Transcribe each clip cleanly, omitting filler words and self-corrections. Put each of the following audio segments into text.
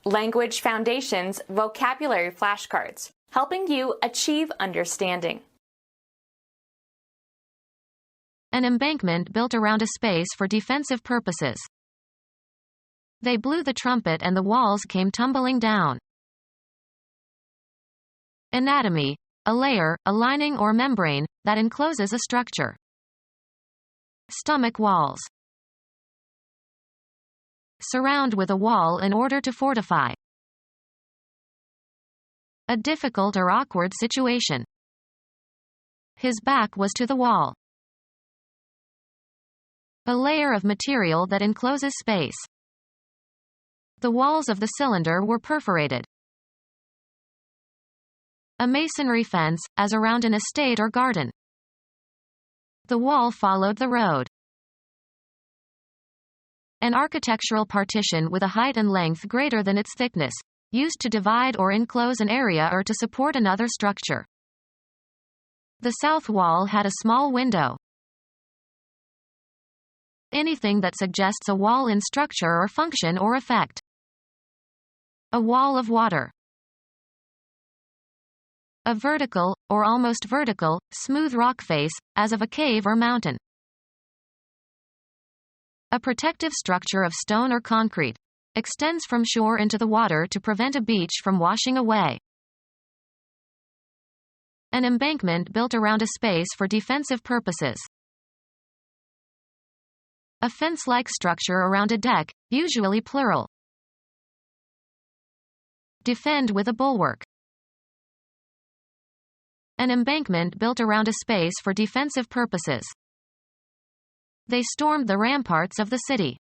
Language Foundations Vocabulary Flashcards, helping you achieve understanding. An embankment built around a space for defensive purposes. They blew the trumpet and the walls came tumbling down. Anatomy, a layer, a lining or membrane, that encloses a structure. Stomach walls. Surround with a wall in order to fortify. A difficult or awkward situation. His back was to the wall. A layer of material that encloses space. The walls of the cylinder were perforated. A masonry fence, as around an estate or garden. The wall followed the road. An architectural partition with a height and length greater than its thickness, used to divide or enclose an area or to support another structure. The south wall had a small window. Anything that suggests a wall in structure or function or effect. A wall of water. A vertical, or almost vertical, smooth rock face, as of a cave or mountain. A protective structure of stone or concrete. Extends from shore into the water to prevent a beach from washing away. An embankment built around a space for defensive purposes. A fence-like structure around a deck, usually plural. Defend with a bulwark. An embankment built around a space for defensive purposes. They stormed the ramparts of the city.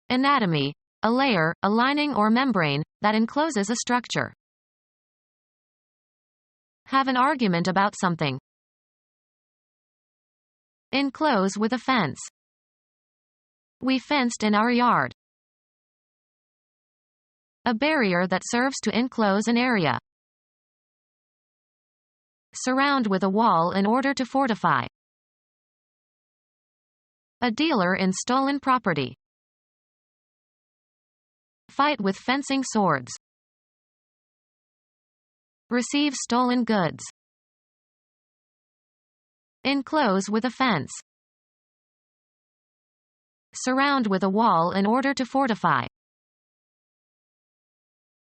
Anatomy, a layer, a lining or membrane, that encloses a structure. Have an argument about something. Enclose with a fence. We fenced in our yard. A barrier that serves to enclose an area. Surround with a wall in order to fortify. A dealer in stolen property. Fight with fencing swords. Receive stolen goods. Enclose with a fence. Surround with a wall in order to fortify.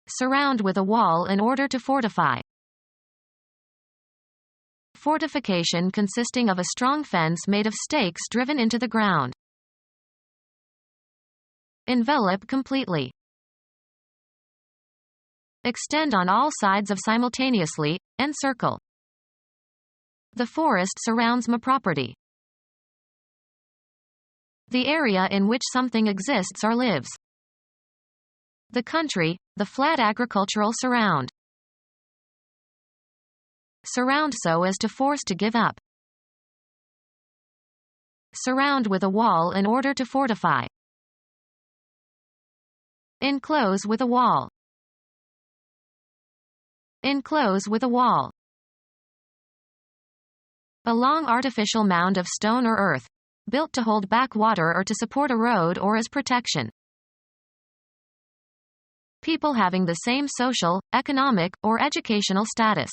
Surround with a wall in order to fortify. Fortification consisting of a strong fence made of stakes driven into the ground. Envelop completely. Extend on all sides of simultaneously, encircle. The forest surrounds my property. The area in which something exists or lives. The country, the flat agricultural surround. Surround so as to force to give up. Surround with a wall in order to fortify. Enclose with a wall. Enclose with a wall. A long artificial mound of stone or earth, built to hold back water or to support a road or as protection. People having the same social, economic, or educational status.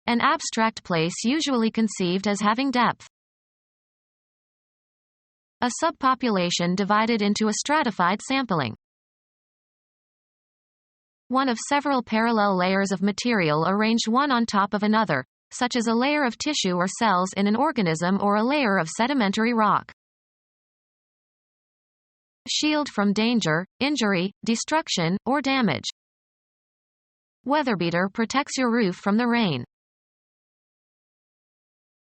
An abstract place usually conceived as having depth. A subpopulation divided into a stratified sampling. One of several parallel layers of material arranged one on top of another, such as a layer of tissue or cells in an organism or a layer of sedimentary rock. Shield from danger, injury, destruction, or damage. Weatherbeater protects your roof from the rain.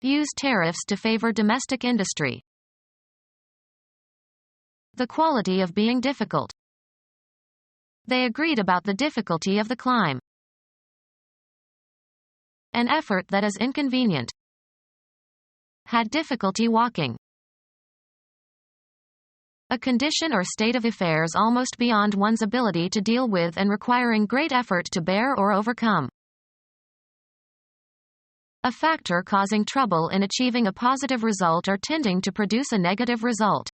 Use tariffs to favor domestic industry. The quality of being difficult. They agreed about the difficulty of the climb. An effort that is inconvenient. Had difficulty walking. A condition or state of affairs almost beyond one's ability to deal with and requiring great effort to bear or overcome. A factor causing trouble in achieving a positive result or tending to produce a negative result.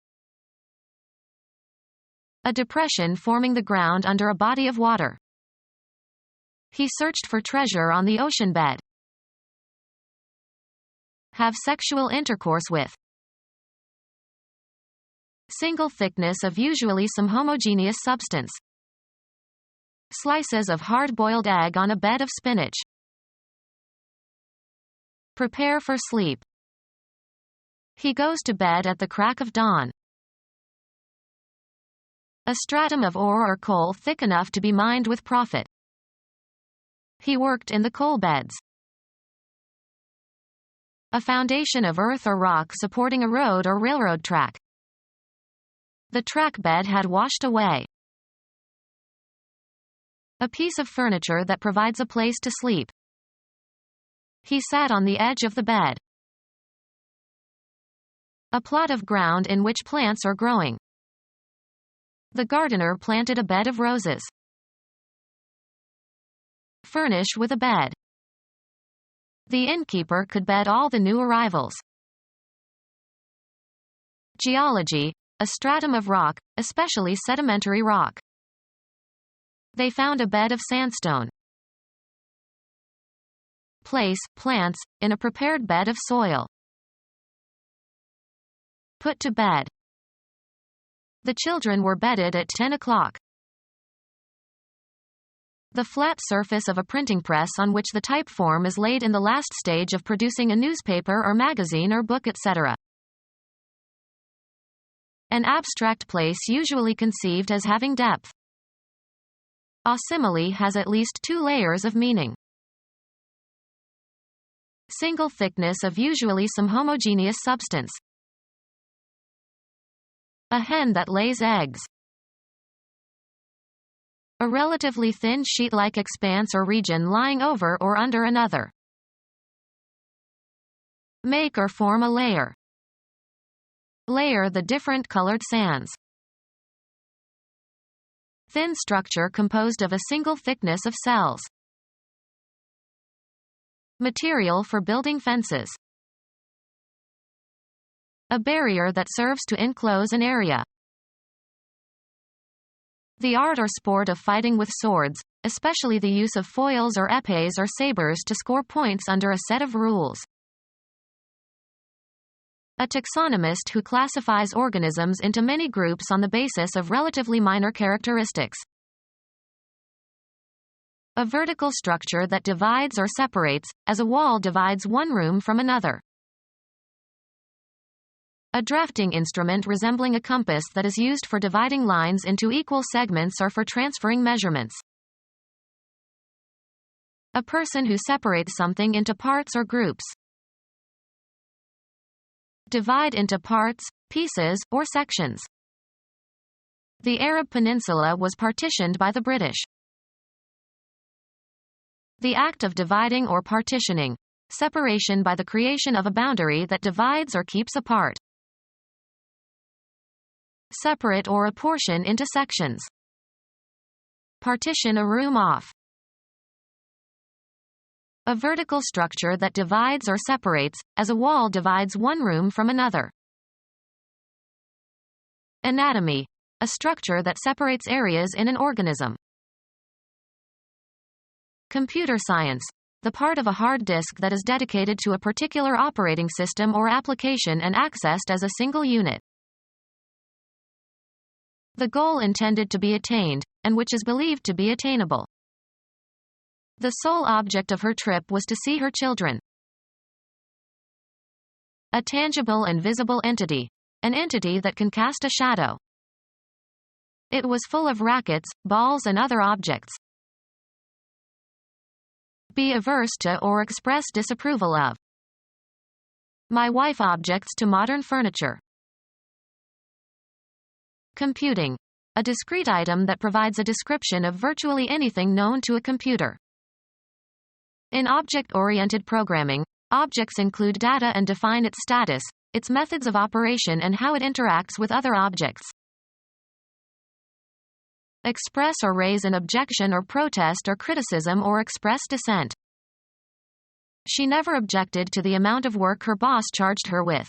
A depression forming the ground under a body of water. He searched for treasure on the ocean bed. Have sexual intercourse with. Single thickness of usually some homogeneous substance. Slices of hard-boiled egg on a bed of spinach. Prepare for sleep. He goes to bed at the crack of dawn. A stratum of ore or coal thick enough to be mined with profit. He worked in the coal beds. A foundation of earth or rock supporting a road or railroad track. The track bed had washed away. A piece of furniture that provides a place to sleep. He sat on the edge of the bed. A plot of ground in which plants are growing. The gardener planted a bed of roses. Furnish with a bed. The innkeeper could bed all the new arrivals. Geology, a stratum of rock, especially sedimentary rock. They found a bed of sandstone. Place plants in a prepared bed of soil. Put to bed. The children were bedded at 10 o'clock. The flat surface of a printing press on which the type form is laid in the last stage of producing a newspaper or magazine or book, etc. An abstract place usually conceived as having depth. A simile has at least two layers of meaning. Single thickness of usually some homogeneous substance. A hen that lays eggs. A relatively thin sheet-like expanse or region lying over or under another. Make or form a layer. Layer the different colored sands. Thin structure composed of a single thickness of cells. Material for building fences. A barrier that serves to enclose an area. The art or sport of fighting with swords, especially the use of foils or épées or sabers to score points under a set of rules. A taxonomist who classifies organisms into many groups on the basis of relatively minor characteristics. A vertical structure that divides or separates, as a wall divides one room from another. A drafting instrument resembling a compass that is used for dividing lines into equal segments or for transferring measurements. A person who separates something into parts or groups. Divide into parts, pieces, or sections. The Arab Peninsula was partitioned by the British. The act of dividing or partitioning. Separation by the creation of a boundary that divides or keeps apart. Separate or apportion into sections. Partition a room off. A vertical structure that divides or separates, as a wall divides one room from another. Anatomy. A structure that separates areas in an organism. Computer science. The part of a hard disk that is dedicated to a particular operating system or application and accessed as a single unit. The goal intended to be attained, and which is believed to be attainable. The sole object of her trip was to see her children. A tangible and visible entity. An entity that can cast a shadow. It was full of rackets, balls and other objects. Be averse to or express disapproval of. My wife objects to modern furniture. Computing. A discrete item that provides a description of virtually anything known to a computer. In object-oriented programming, objects include data and define its status, its methods of operation and how it interacts with other objects. Express or raise an objection or protest or criticism or express dissent. She never objected to the amount of work her boss charged her with.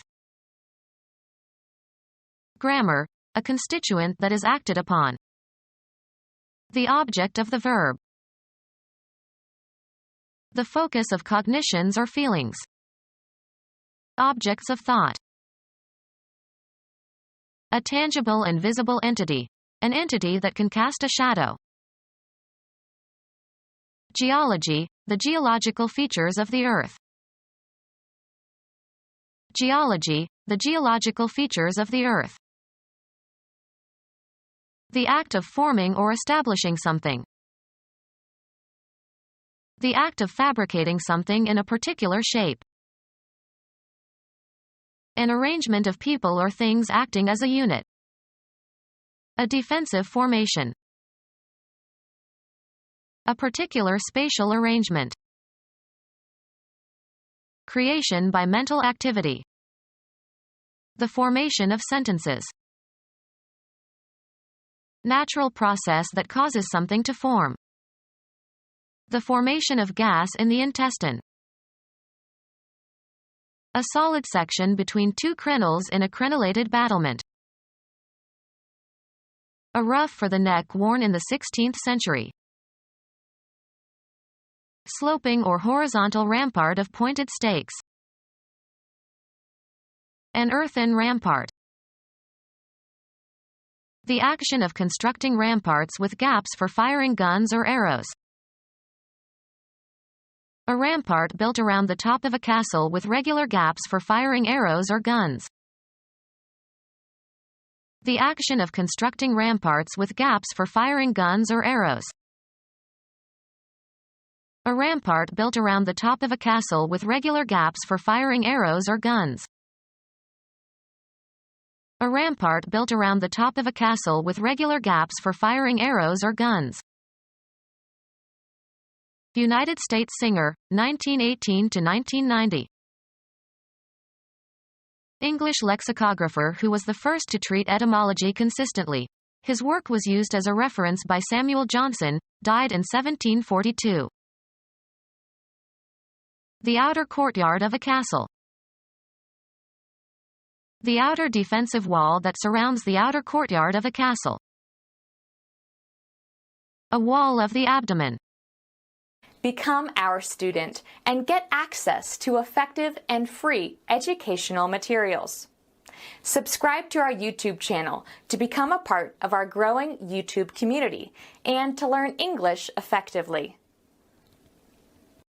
Grammar. a constituent that is acted upon. The object of the verb. The focus of cognitions or feelings. Objects of thought. A tangible and visible entity. An entity that can cast a shadow. Geology, the geological features of the Earth. Geology, the geological features of the Earth. The act of forming or establishing something. The act of fabricating something in a particular shape. An arrangement of people or things acting as a unit. A defensive formation. A particular spatial arrangement. Creation by mental activity. The formation of sentences. Natural process that causes something to form. The formation of gas in the intestine. A solid section between two crenels in a crenelated battlement. A ruff for the neck worn in the 16th century. Sloping or horizontal rampart of pointed stakes. An earthen rampart. The action of constructing ramparts with gaps for firing guns or arrows. A rampart built around the top of a castle with regular gaps for firing arrows or guns. The action of constructing ramparts with gaps for firing guns or arrows. A rampart built around the top of a castle with regular gaps for firing arrows or guns. A rampart built around the top of a castle with regular gaps for firing arrows or guns. United States singer, 1918 to 1990. English lexicographer who was the first to treat etymology consistently. His work was used as a reference by Samuel Johnson, died in 1742. The outer courtyard of a castle. The outer defensive wall that surrounds the outer courtyard of a castle. A wall of the abdomen. Become our student and get access to effective and free educational materials. Subscribe to our YouTube channel to become a part of our growing YouTube community and to learn English effectively.